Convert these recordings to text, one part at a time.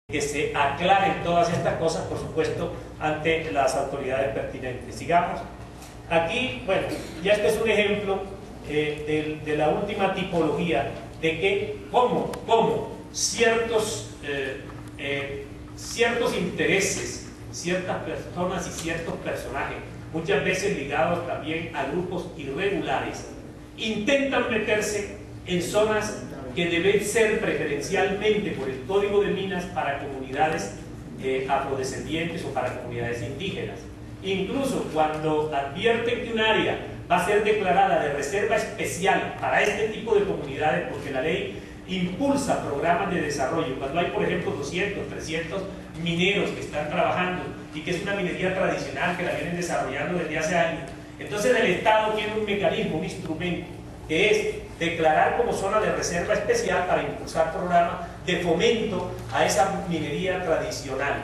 que se aclaren todas estas cosas, por supuesto, ante las autoridades pertinentes. Sigamos. Aquí, bueno, ya este es un ejemplo de la última tipología de que cómo ciertos intereses, ciertas personas y ciertos personajes, muchas veces ligados también a grupos irregulares, intentan meterse en zonas que deben ser preferencialmente por el Código de Minas para comunidades afrodescendientes o para comunidades indígenas. Incluso cuando advierten que un área va a ser declarada de reserva especial para este tipo de comunidades, porque la ley impulsa programas de desarrollo, cuando hay por ejemplo 200, 300 mineros que están trabajando y que es una minería tradicional que la vienen desarrollando desde hace años, entonces el Estado tiene un mecanismo, un instrumento, que es declarar como zona de reserva especial para impulsar programas de fomento a esa minería tradicional.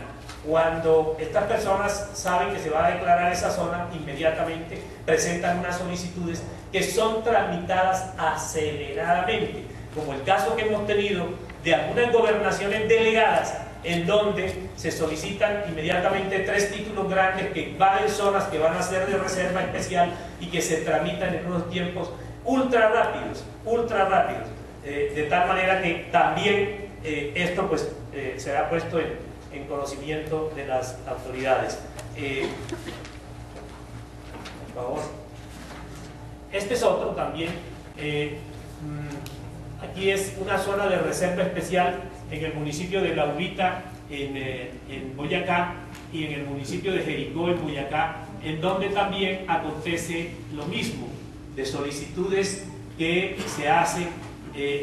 Cuando estas personas saben que se va a declarar esa zona, inmediatamente presentan unas solicitudes que son tramitadas aceleradamente, como el caso que hemos tenido de algunas gobernaciones delegadas en donde se solicitan inmediatamente 3 títulos grandes que invaden zonas que van a ser de reserva especial y que se tramitan en unos tiempos ultra rápidos, de tal manera que también esto pues será puesto en conocimiento de las autoridades. Por favor. Este es otro también. Aquí es una zona de reserva especial en el municipio de La Urita, en Boyacá, y en el municipio de Jericó, en Boyacá, en donde también acontece lo mismo, de solicitudes que se hacen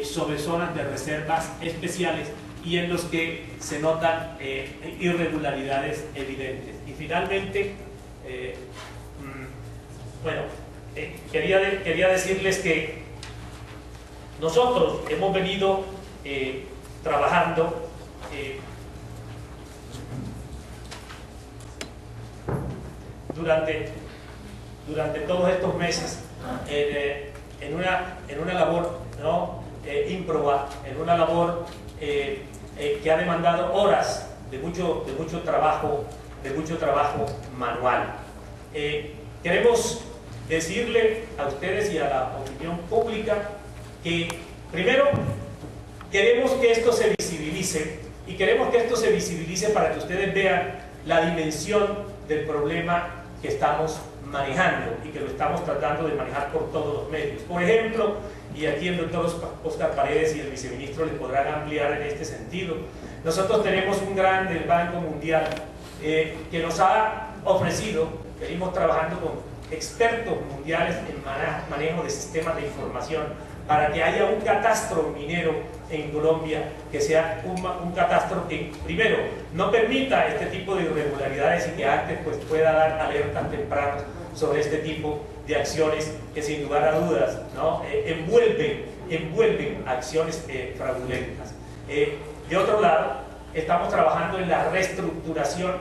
sobre zonas de reservas especiales y en los que se notan irregularidades evidentes. Y finalmente, bueno, quería decirles que nosotros hemos venido trabajando durante todos estos meses en una labor, ¿no? ímproba, en una labor que ha demandado horas de mucho trabajo manual. Queremos decirle a ustedes y a la opinión pública que primero queremos que esto se visibilice, y queremos que esto se visibilice para que ustedes vean la dimensión del problema que estamos manejando y que lo estamos tratando de manejar por todos los medios. Por ejemplo, y aquí el doctor Oscar Paredes y el viceministro les podrán ampliar en este sentido, nosotros tenemos un gran del Banco Mundial que nos ha ofrecido, venimos trabajando con expertos mundiales en manejo de sistemas de información para que haya un catastro minero en Colombia que sea un catastro que primero no permita este tipo de irregularidades y que antes pues pueda dar alertas tempranas sobre este tipo de acciones que sin lugar a dudas, ¿no? envuelven acciones fraudulentas. De otro lado, estamos trabajando en la reestructuración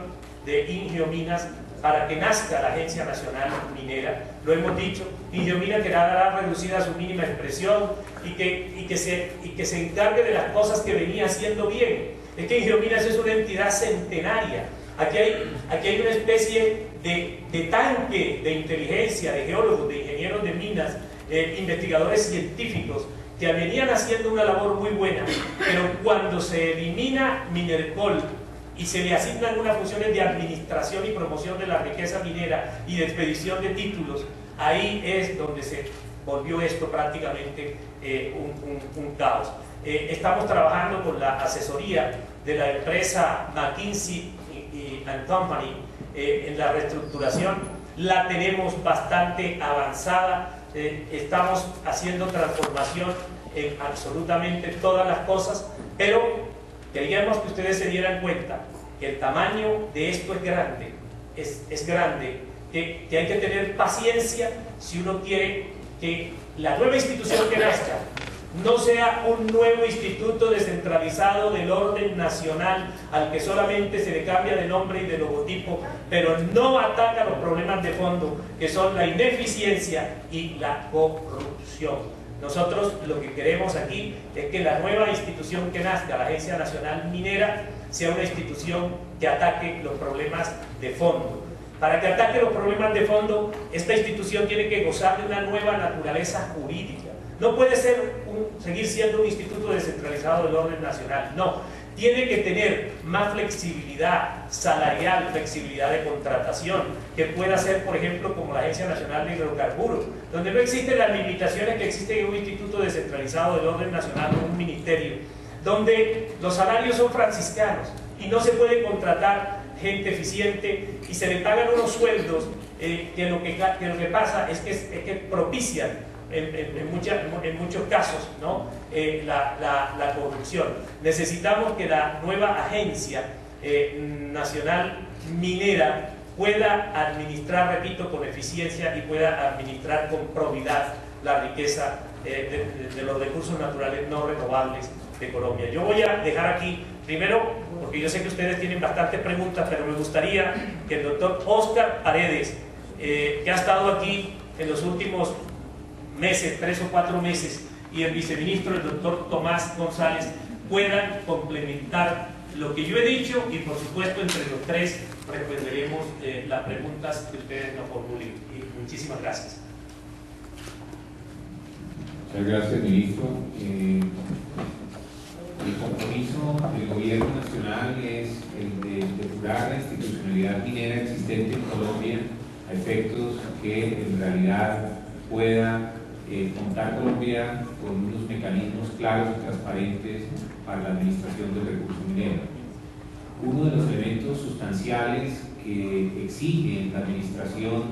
de Ingiominas para que nazca la Agencia Nacional Minera. Lo hemos dicho, Ingiomina quedará reducida a su mínima expresión y que se encargue de las cosas que venía haciendo bien. Es que Ingiominas es una entidad centenaria. Aquí hay una especie de tanque de inteligencia, de geólogos, de ingenieros de minas, investigadores científicos que venían haciendo una labor muy buena, pero cuando se elimina Minercol y se le asignan unas funciones de administración y promoción de la riqueza minera y de expedición de títulos, ahí es donde se volvió esto prácticamente un caos. Estamos trabajando con la asesoría de la empresa McKinsey & Company en la reestructuración. La tenemos bastante avanzada, estamos haciendo transformación en absolutamente todas las cosas, pero queríamos que ustedes se dieran cuenta que el tamaño de esto es grande, es grande, que hay que tener paciencia si uno quiere que la nueva institución que nazca no sea un nuevo instituto descentralizado del orden nacional al que solamente se le cambia de nombre y de logotipo, pero no ataca los problemas de fondo, que son la ineficiencia y la corrupción. Nosotros lo que queremos aquí es que la nueva institución que nazca, la Agencia Nacional Minera, sea una institución que ataque los problemas de fondo. Para que ataque los problemas de fondo, esta institución tiene que gozar de una nueva naturaleza jurídica. No puede seguir siendo un instituto descentralizado del orden nacional, no. Tiene que tener más flexibilidad salarial, flexibilidad de contratación, que pueda ser, por ejemplo, como la Agencia Nacional de Hidrocarburos, donde no existen las limitaciones que existen en un instituto descentralizado del orden nacional o un ministerio, donde los salarios son franciscanos y no se puede contratar gente eficiente y se le pagan unos sueldos que lo que pasa es que propician en muchos casos, ¿no? la corrupción. Necesitamos que la nueva agencia nacional minera pueda administrar, repito, con eficiencia y pueda administrar con probidad la riqueza de los recursos naturales no renovables de Colombia. Yo voy a dejar aquí, primero, porque yo sé que ustedes tienen bastantes preguntas, pero me gustaría que el doctor Óscar Paredes, que ha estado aquí en los últimos meses, 3 o 4 meses, y el viceministro, el doctor Tomás González, puedan complementar lo que yo he dicho y, por supuesto, entre los tres responderemos las preguntas que ustedes nos formulen. Y muchísimas gracias. Muchas gracias, ministro. El compromiso del gobierno nacional es el de depurar la institucionalidad minera existente en Colombia a efectos que en realidad pueda contar Colombia con unos mecanismos claros y transparentes para la administración del recurso minero. Uno de los elementos sustanciales que exige la administración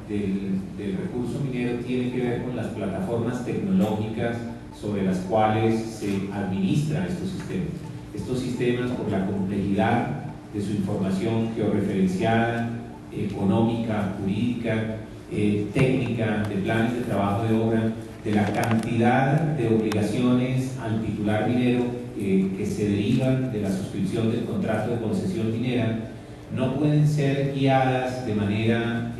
del recurso minero tiene que ver con las plataformas tecnológicas sobre las cuales se administran estos sistemas. Estos sistemas, por la complejidad de su información georreferenciada, económica, jurídica, técnica, de planes de trabajo de obra, de la cantidad de obligaciones al titular minero que se derivan de la suscripción del contrato de concesión minera, no pueden ser guiadas de manera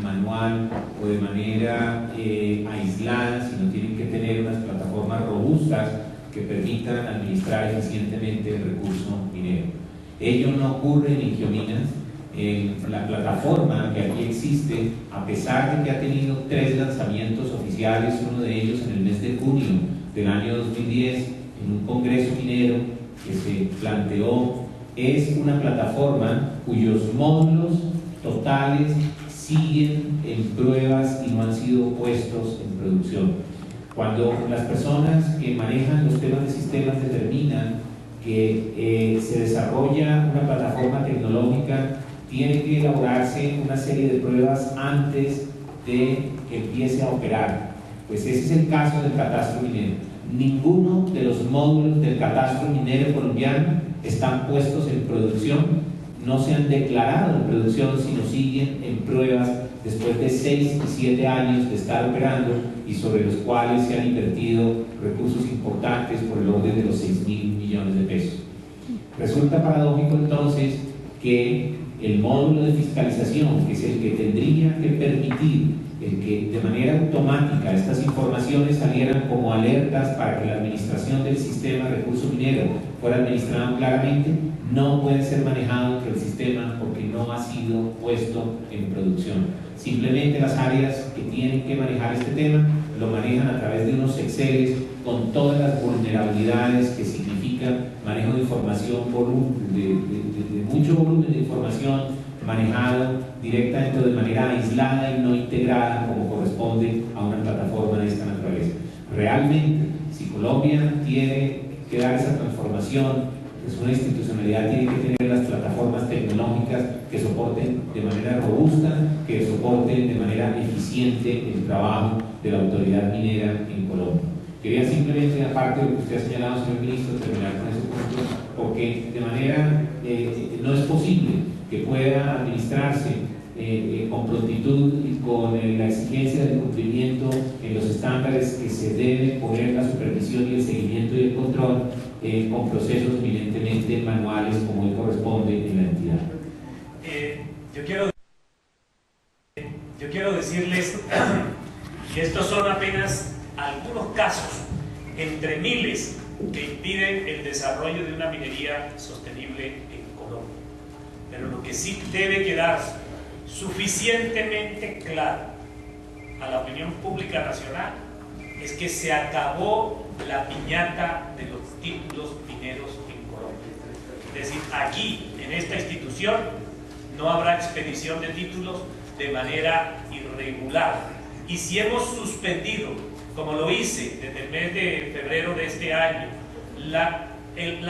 manual o de manera aislada, sino tienen que tener unas plataformas robustas que permitan administrar eficientemente el recurso minero. Ello no ocurre en Ingiominas. La plataforma que aquí existe, a pesar de que ha tenido 3 lanzamientos oficiales, uno de ellos en el mes de junio del año 2010, en un congreso minero que se planteó, es una plataforma cuyos módulos totales siguen en pruebas y no han sido puestos en producción. Cuando las personas que manejan los temas de sistemas determinan que se desarrolla una plataforma tecnológica, tiene que elaborarse una serie de pruebas antes de que empiece a operar. Pues ese es el caso del catastro minero. Ninguno de los módulos del catastro minero colombiano están puestos en producción, no se han declarado en producción, sino siguen en pruebas después de 6 y 7 años de estar operando y sobre los cuales se han invertido recursos importantes por el orden de los 6.000 millones de pesos. Resulta paradójico entonces que el módulo de fiscalización, que es el que tendría que permitir el que de manera automática estas informaciones salieran como alertas para que la administración del sistema de recurso minero fuera administrado claramente, no puede ser manejado entre el sistema porque no ha sido puesto en producción. Simplemente las áreas que tienen que manejar este tema lo manejan a través de unos Exceles con todas las vulnerabilidades que significa manejo de información, de mucho volumen de información manejado directamente de manera aislada y no integrada como corresponde a una plataforma de esta naturaleza. Realmente, si Colombia tiene que dar esa transformación, pues una institucionalidad tiene que tener las plataformas tecnológicas que soporten de manera robusta, que soporten de manera eficiente el trabajo de la autoridad minera en Colombia. Quería simplemente, aparte de lo que usted ha señalado, señor ministro, terminar con ese punto, porque de manera no es posible que pueda administrarse con prontitud y con la exigencia del cumplimiento en los estándares que se debe poner la supervisión y el seguimiento y el control con procesos evidentemente manuales como hoy corresponde en la entidad. Yo quiero decirles que estos son apenas algunos casos entre miles que impiden el desarrollo de una minería sostenible en Colombia. Pero lo que sí debe quedar suficientemente claro a la opinión pública nacional es que se acabó la piñata de los títulos mineros en Colombia. Es decir, aquí, en esta institución, no habrá expedición de títulos de manera irregular. Y si hemos suspendido, como lo hice desde el mes de febrero de este año, el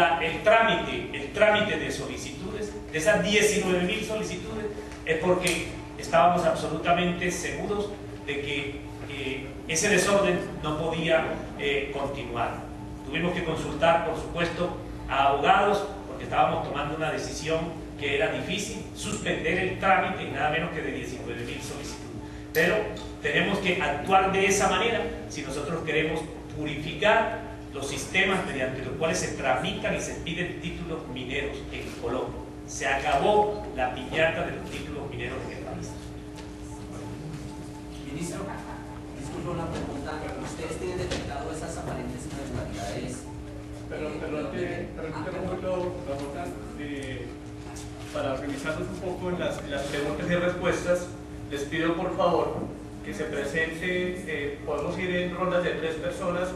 trámite de solicitudes, de esas 19.000 solicitudes, es porque estábamos absolutamente seguros de que ese desorden no podía continuar. Tuvimos que consultar, por supuesto, a abogados, porque estábamos tomando una decisión que era difícil, suspender el trámite y nada menos que de 19.000 solicitudes. Pero tenemos que actuar de esa manera si nosotros queremos purificar los sistemas mediante los cuales se tramitan y se piden títulos mineros en Colombia. Se acabó la piñata de los títulos mineros en el país. Ministro, disculpe una pregunta. ¿Ustedes tienen detectado esas aparentes irregularidades? Para organizarnos un poco en las preguntas y respuestas, les pido por favor que se presente, podemos ir en rondas de 3 personas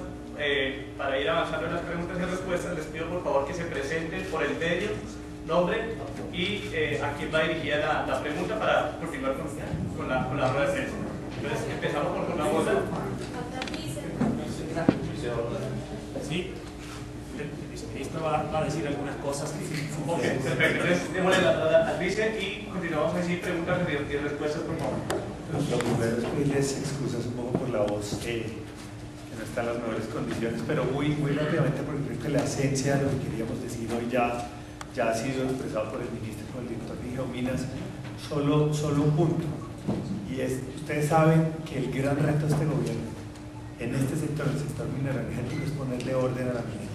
para ir avanzando en las preguntas y respuestas. Les pido por favor que se presenten por el medio, nombre y a quién va dirigida la pregunta para continuar con la rueda de prensa. Entonces empezamos por una ronda. Sí, el viceministro va a decir algunas cosas que Ok, perfecto. Entonces démosle la Alicia y continuamos así, preguntas y respuestas, por favor. Lo primero es pedirles excusas un poco por la voz, que no está en las mejores condiciones, pero muy rápidamente, porque creo que la esencia de lo que queríamos decir hoy ya ha sido expresado por el ministro y por el director de Geominas. Solo un punto, y es, ustedes saben que el gran reto de este gobierno en este sector, el sector minero energético, es ponerle orden a la minería.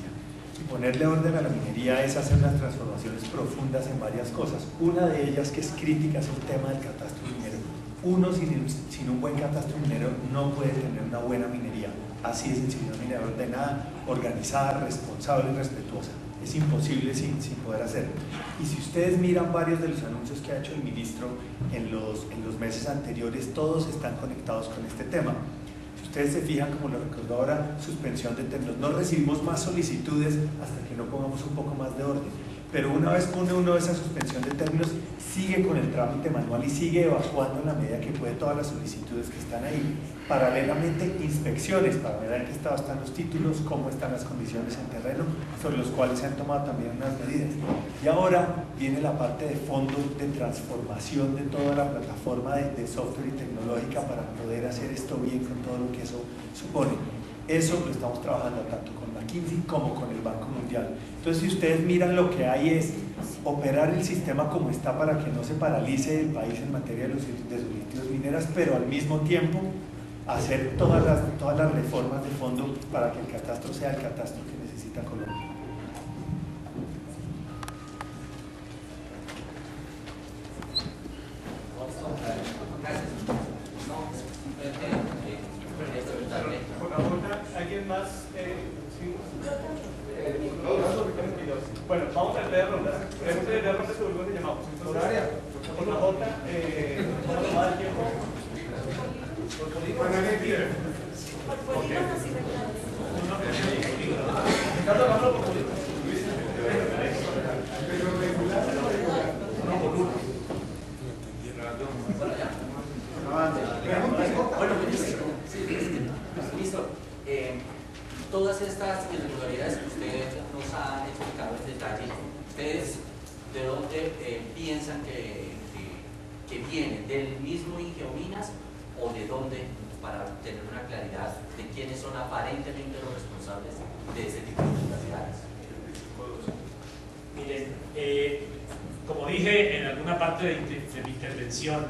Y ponerle orden a la minería es hacer unas transformaciones profundas en varias cosas. Una de ellas, que es crítica, es el tema del catastro minero. Uno sin un buen catastro minero no puede tener una buena minería. Así es, una minería ordenada, organizada, responsable y respetuosa. Es imposible sin poder hacerlo. Y si ustedes miran varios de los anuncios que ha hecho el ministro en los meses anteriores, todos están conectados con este tema. Si ustedes se fijan, como lo recordó ahora, suspensión de términos. No recibimos más solicitudes hasta que no pongamos un poco más de orden. Pero una vez pone uno esa suspensión de términos, sigue con el trámite manual y sigue evacuando en la medida que puede todas las solicitudes que están ahí. Paralelamente, inspecciones para ver en qué estado están los títulos, cómo están las condiciones en terreno, sobre los cuales se han tomado también unas medidas. Y ahora viene la parte de fondo de transformación de toda la plataforma de software y tecnológica para poder hacer esto bien con todo lo que eso supone. Eso lo estamos trabajando tanto con McKinsey como con el Banco Mundial. Entonces, si ustedes miran, lo que hay es operar el sistema como está para que no se paralice el país en materia de solicitudes mineras, pero al mismo tiempo hacer todas las reformas de fondo para que el catastro sea el catastro que necesita Colombia. ¿Alguien más? Bueno, vamos a leer rondas. Preguntas de rondas sobre lo que llamamos. Por área. Por la J, ¿cómo tomar el tiempo? Por polígonos y regulares. Ricardo, hagámoslo por polígonos. No, por uno. Bueno, ministro, todas estas irregularidades que usted nos ha explicado en detalle, ¿ustedes de dónde piensan que vienen? ¿Del mismo Ingeominas o de dónde, para tener una claridad de quiénes son aparentemente los responsables de este tipo de irregularidades? Miren, como dije en alguna parte de mi intervención,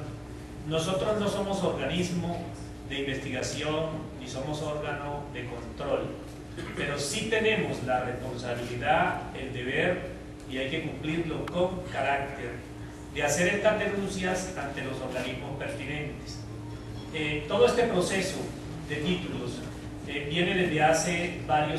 nosotros no somos organismo de investigación ni somos órgano de control, pero sí tenemos la responsabilidad, el deber, y hay que cumplirlo con carácter, de hacer estas denuncias ante los organismos pertinentes. Todo este proceso de títulos viene desde hace varios